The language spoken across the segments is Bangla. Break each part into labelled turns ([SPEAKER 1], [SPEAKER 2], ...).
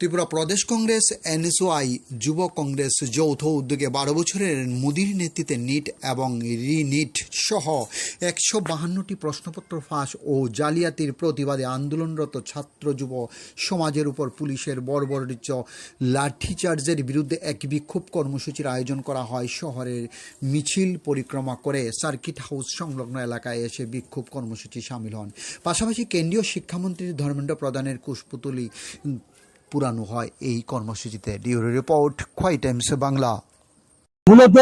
[SPEAKER 1] ত্রিপুরা প্রদেশ কংগ্রেস, এনএসওয়াই, যুব কংগ্রেস যৌথ উদ্যোগে 12 বছরের মোদির নেতৃত্বে নিট এবং রি-নিট সহ 152টি প্রশ্নপত্র ফাঁস ও জালিয়াতির প্রতিবাদে আন্দোলনরত ছাত্র যুব সমাজের উপর পুলিশের বর্বরোচিত লাঠিচার্জের বিরুদ্ধে এক বিক্ষোভ কর্মসূচির আয়োজন করা হয়। শহরের মিছিল পরিক্রমা করে সার্কিট হাউস সংলগ্ন এলাকায় এসে বিক্ষোভ কর্মসূচি সামিল হন। পাশাপাশি কেন্দ্রীয় শিক্ষামন্ত্রী ধর্মেন্দ্র প্রধানের কুশপুতলি পুরানো হয় এই কর্মসূচিতে। ডিউরি রিপোর্ট, খোয়াই টাইমস বাংলা।
[SPEAKER 2] মূলত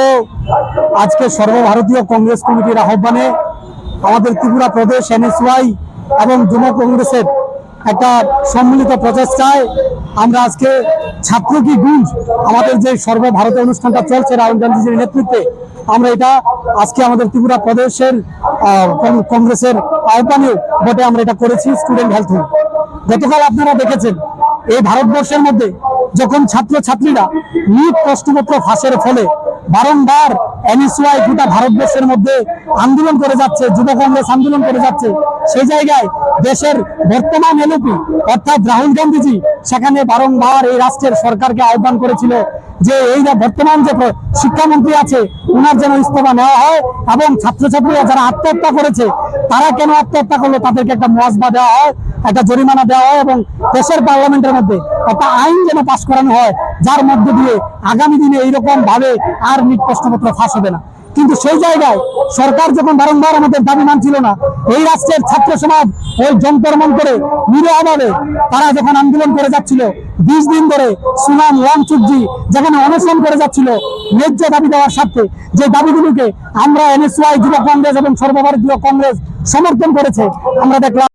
[SPEAKER 2] আজকে সর্বভারতীয় কংগ্রেস কমিটির আহ্বানে আমাদের ত্রিপুরা প্রদেশ এনএসওয়াই এবং যুব কংগ্রেসের একটা সম্মিলিত প্রচেষ্টায় আমরা আজকে ছাত্র কি গুঞ্জ আমাদের যে সর্বভারতীয় অনুষ্ঠানটা চলছে রাহুল গান্ধীজির নেতৃত্বে, আমরা এটা আজকে আমাদের ত্রিপুরা প্রদেশের কংগ্রেসের আহ্বানে বটে আমরা এটা করেছি স্টুডেন্ট হেলথ হোম। গতকাল আপনারা দেখেছেন এই ভারতবর্ষের মধ্যে যখন ছাত্রছাত্রীরা নিট প্রশ্নপত্র ফাঁসের ফলে বারংবার এনএসওয়াই গোটা ভারতবর্ষের মধ্যে আন্দোলন করে যাচ্ছে, যুব কংগ্রেস আন্দোলন করে যাচ্ছে, সেই জায়গায় দেশের বর্তমান এলপি অর্থাৎ রাহুল গান্ধীজি সেখানে বারংবার এই রাষ্ট্রের সরকারকে আহ্বান করেছিল যে এই বর্তমান যে শিক্ষামন্ত্রী আছে ওনার যেন ইস্তফা নেওয়া হয় এবং ছাত্রছাত্রীরা যারা আত্মহত্যা করেছে তারা কেন আত্মহত্যা করলো তাদেরকে একটা মুআওয়াজা দেওয়া হয়, একটা জরিমানা দেওয়া হয় এবং দেশের পার্লামেন্টের মধ্যে একটা আইন যেন পাশ করানো হয় যার মধ্যে দিয়ে আগামী দিনে এইরকম ভাবে আর নিট প্রশ্নপত্র ফাঁস হবে না। কিন্তু সেই জায়গায় সরকার যখন বারংবার আমাদের দাবি মানছিল না, এই রাষ্ট্রের ছাত্র সমাজ ওই যন্তর মন্তরে নিরীহভাবে তারা যখন আন্দোলন করে যাচ্ছিল 20 দিন ধরে সুনাম ওয়াংচুকজি যেখানে অনশন করে যাচ্ছিল ন্যায্য দাবি দেওয়ার স্বার্থে, যে দাবিগুলোকে আমরা এনএসওয়াই, যুব কংগ্রেস এবং সর্বভারতীয় কংগ্রেস সমর্থন করেছে, আমরা দেখলাম